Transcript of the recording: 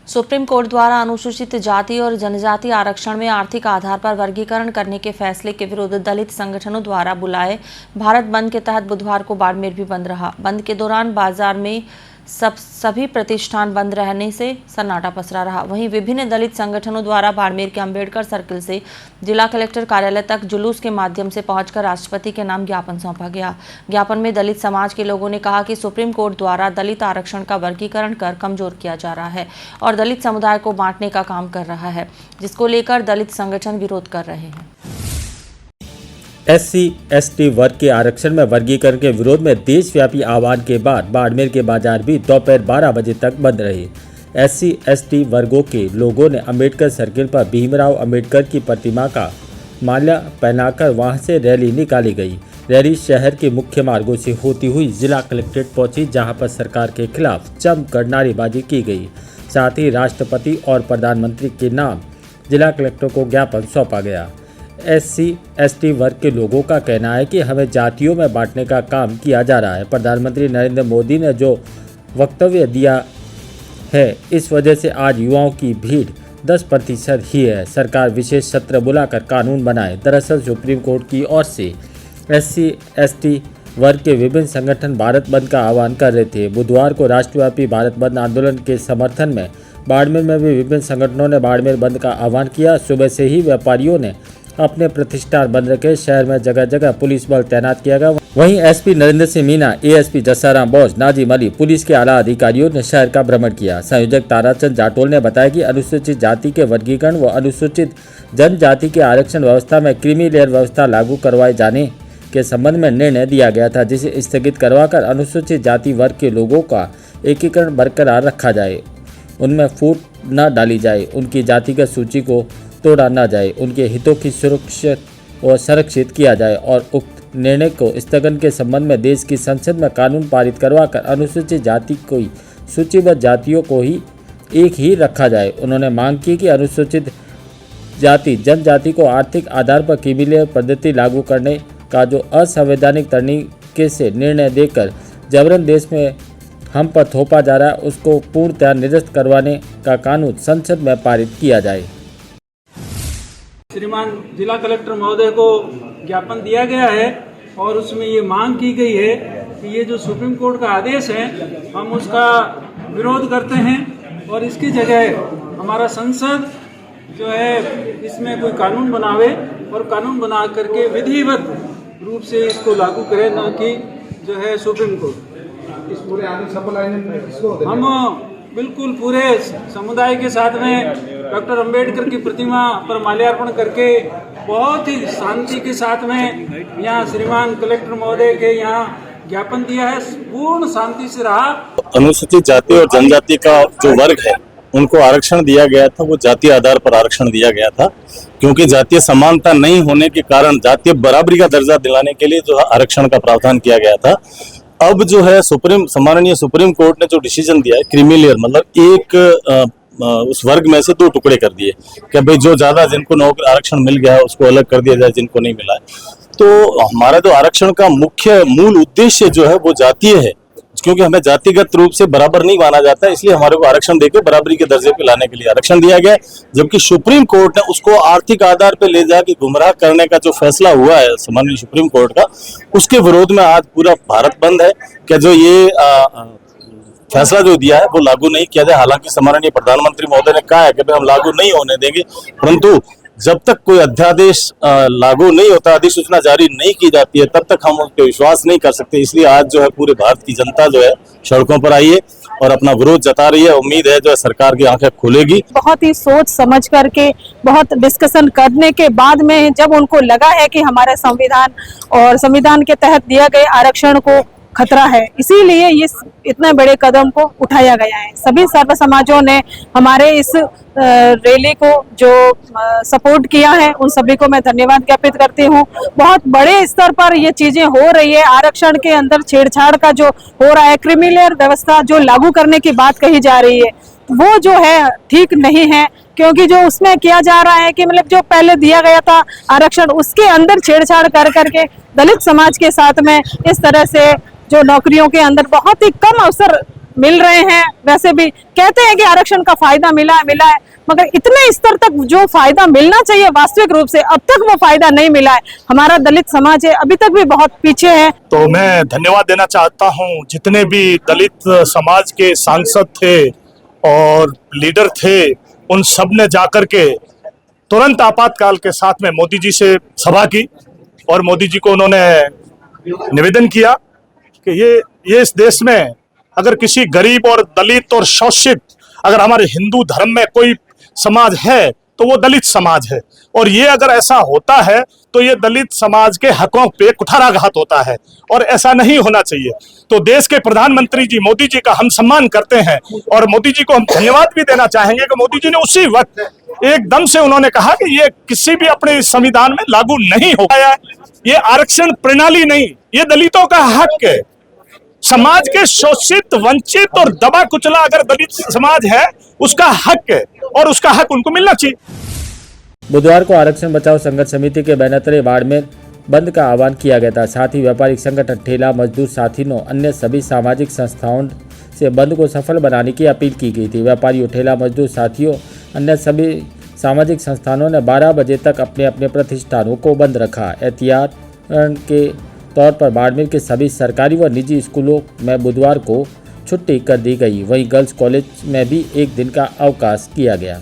Supreme court द्वारा अनुसूचित जाति और जनजाति आरक्षण में आर्थिक आधार पर वर्गीकरण करने के फैसले के विरुद्ध दलित संगठनों द्वारा बुलाए भारत बंद के तहत बुधवार को बाड़मेर भी बंद रहा। बंद के दौरान बाजार में सभी प्रतिष्ठान बंद रहने से सन्नाटा पसरा रहा। वहीं विभिन्न दलित संगठनों द्वारा बाड़मेर के अंबेडकर सर्किल से जिला कलेक्टर कार्यालय तक जुलूस के माध्यम से पहुंचकर राष्ट्रपति के नाम ज्ञापन सौंपा गया। ज्ञापन में दलित समाज के लोगों ने कहा कि सुप्रीम कोर्ट द्वारा दलित आरक्षण का वर्गीकरण कर कमजोर किया जा रहा है और दलित समुदाय को बांटने का काम कर रहा है, जिसको लेकर दलित संगठन विरोध कर रहे हैं। SC/ST वर्ग के आरक्षण में वर्गीकरण के विरोध में देशव्यापी आह्वान के बाद बाड़मेर के बाजार भी दोपहर 12 बजे तक बंद रहे। SC/ST वर्गों के लोगों ने अंबेडकर सर्किल पर भीमराव अंबेडकर की प्रतिमा का माल्या पहनाकर वहां से रैली निकाली गई। रैली शहर के मुख्य मार्गों से होती हुई जिला कलेक्ट्रेट पहुंची, जहां पर सरकार के खिलाफ जमकर नारेबाजी की गई। साथ ही राष्ट्रपति और प्रधानमंत्री के नाम जिला कलेक्टर को ज्ञापन सौंपा गया। SC/ST वर्ग के लोगों का कहना है कि हमें जातियों में बांटने का काम किया जा रहा है। प्रधानमंत्री नरेंद्र मोदी ने जो वक्तव्य दिया है, इस वजह से आज युवाओं की भीड़ 10% ही है। सरकार विशेष सत्र बुलाकर कानून बनाए। दरअसल सुप्रीम कोर्ट की ओर से SC/ST वर्ग के विभिन्न संगठन भारत बंद का आह्वान कर रहे थे। बुधवार को राष्ट्रव्यापी भारत बंद आंदोलन के समर्थन में बाड़मेर में भी विभिन्न संगठनों ने बाड़मेर बंद का आह्वान किया। सुबह से ही व्यापारियों ने अपने प्रतिष्ठान बंद रखे। शहर में जगह जगह पुलिस बल तैनात किया गया। वहीं SP Narendra Singh Meena, ASP Jasaram Bose, Nazim Ali, police के आला अधिकारियों ने शहर का भ्रमण किया। संयोजक ताराचंद जाटोल ने बताया कि अनुसूचित जाति के वर्गीकरण व अनुसूचित जनजाति के आरक्षण व्यवस्था में क्रीमी लेयर व्यवस्था लागू करवाए जाने के संबंध में निर्णय दिया गया था, जिसे स्थगित करवाकर अनुसूचित जाति वर्ग के लोगों का एकीकरण बरकरार रखा जाए, उनमें फूट न डाली जाए, उनकी जातिगत सूची को तोड़ा न जाए, उनके हितों की सुरक्षित और संरक्षित किया जाए और उक्त निर्णय को स्थगन के संबंध में देश की संसद में कानून पारित करवाकर अनुसूचित जाति को सूचीबद्ध जातियों को ही एक ही रखा जाए। उन्होंने मांग की कि अनुसूचित जाति जनजाति को आर्थिक आधार पर क्रीमी लेयर पद्धति लागू करने का जो असंवैधानिक तरीके से निर्णय देकर जबरन देश में हम पर थोपा जा रहा है, उसको पूर्णतः निरस्त करवाने का कानून संसद में पारित किया जाए। श्रीमान जिला कलेक्टर महोदय को ज्ञापन दिया गया है और उसमें ये मांग की गई है कि ये जो सुप्रीम कोर्ट का आदेश है, हम उसका विरोध करते हैं और इसकी जगह हमारा संसद जो है इसमें कोई कानून बनावे और कानून बना करके विधिवत रूप से इसको लागू करे, न कि जो है सुप्रीम कोर्ट। इस पूरे आदेश सफल हम बिल्कुल पूरे समुदाय के साथ में डॉक्टर अंबेडकर की प्रतिमा पर माल्यार्पण करके बहुत ही शांति के साथ में यहाँ श्रीमान कलेक्टर महोदय के यहाँ ज्ञापन दिया है। पूर्ण शांति से रहा। अनुसूचित जाति और जनजाति का जो वर्ग है उनको आरक्षण दिया गया था, वो जातीय आधार पर आरक्षण दिया गया था, क्योंकि जातीय समानता नहीं होने के कारण जातीय बराबरी का दर्जा दिलाने के लिए जो आरक्षण का प्रावधान किया गया था। अब जो है सम्माननीय सुप्रीम कोर्ट ने जो डिसीजन दिया है, क्रीमी लेयर मतलब एक उस वर्ग में से 2 टुकड़े कर दिए कि भाई जो ज्यादा जिनको नौकरी आरक्षण मिल गया है उसको अलग कर दिया जाए, जिनको नहीं मिला है। तो हमारा जो आरक्षण का मूल उद्देश्य जो है वो जातीय है, क्योंकि हमें जातिगत रूप से बराबर नहीं माना जाता, इसलिए हमारे को आरक्षण देकर बराबरी के दर्जे पे लाने के लिए आरक्षण दिया गया। जबकि सुप्रीम कोर्ट ने उसको आर्थिक आधार पे ले जाके गुमराह करने का जो फैसला हुआ है सम्माननीय सुप्रीम कोर्ट का, उसके विरोध में आज पूरा भारत बंद है कि जो ये फैसला जो दिया है वो लागू नहीं किया जाए। हालांकि सम्माननीय प्रधानमंत्री महोदय ने कहा है कि हम लागू नहीं होने देंगे, परंतु जब तक कोई अध्यादेश लागू नहीं होता, अधिसूचना जारी नहीं की जाती है, तब तक हम उस पर विश्वास नहीं कर सकते। इसलिए आज जो है पूरे भारत की जनता जो है सड़कों पर आई है और अपना विरोध जता रही है। उम्मीद है जो है सरकार की आंखें खुलेगी। बहुत ही सोच समझ करके, बहुत डिस्कशन करने के बाद में जब उनको लगा है कि हमारे संविधान और संविधान के तहत दिया गए आरक्षण को खतरा है, इसीलिए इस इतने बड़े कदम को उठाया गया है। सभी सर्व समाजों ने हमारे इस रैली को जो सपोर्ट किया है, उन सभी को मैं धन्यवाद ज्ञापित करती हूँ। बहुत बड़े स्तर पर ये चीजें हो रही है। आरक्षण के अंदर छेड़छाड़ का जो हो रहा है, क्रीमी लेयर व्यवस्था जो लागू करने की बात कही जा रही है, वो जो है ठीक नहीं है, क्योंकि जो उसमें किया जा रहा है कि मतलब जो पहले दिया गया था आरक्षण, उसके अंदर छेड़छाड़ कर करके दलित समाज के साथ में इस तरह से जो नौकरियों के अंदर बहुत ही कम अवसर मिल रहे हैं, वैसे भी कहते हैं कि आरक्षण का फायदा मिला है, मगर इतने स्तर तक जो फायदा मिलना चाहिए वास्तविक रूप से अब तक वो फायदा नहीं मिला है। हमारा दलित समाज है अभी तक भी बहुत पीछे है। तो मैं धन्यवाद देना चाहता हूं जितने भी दलित समाज के सांसद थे और लीडर थे, उन सब ने जाकर के तुरंत आपातकाल के साथ में मोदी जी से सभा की और मोदी जी को उन्होंने निवेदन किया कि ये इस देश में अगर किसी गरीब और दलित और शोषित अगर हमारे हिंदू धर्म में कोई समाज है तो वो दलित समाज है, और ये अगर ऐसा होता है तो ये दलित समाज के हकों पे कुठाराघात होता है और ऐसा नहीं होना चाहिए। तो देश के प्रधानमंत्री जी मोदी जी का हम सम्मान करते हैं और मोदी जी को हम धन्यवाद भी देना चाहेंगे कि मोदी जी ने उसी वक्त एकदम से उन्होंने कहा कि ये किसी भी अपने संविधान में लागू नहीं हो पाया है, ये आरक्षण प्रणाली नहीं, ये दलितों का हक है। समाज के शोषित, वंचित और दबा कुचला अगर दलित समाज है उसका हक है और उसका हक उनको मिलना चाहिए। बुधवार को आरक्षण बचाओ संघर्ष समिति के बैनर तले बाड़मेर बंद का आह्वान किया गया था। साथ ही व्यापारिक संगठन, ठेला मजदूर साथियों, अन्य सभी सामाजिक संस्थाओं से बंद को सफल बनाने की अपील की गई थी। व्यापारियों, ठेला मजदूर साथियों, अन्य सभी सामाजिक संस्थानों ने 12 बजे तक अपने अपने प्रतिष्ठानों को बंद रखा। एहतियात के तौर पर बाड़मेर के सभी सरकारी व निजी स्कूलों में बुधवार को छुट्टी कर दी गई। वहीं गर्ल्स कॉलेज में भी एक दिन का अवकाश किया गया।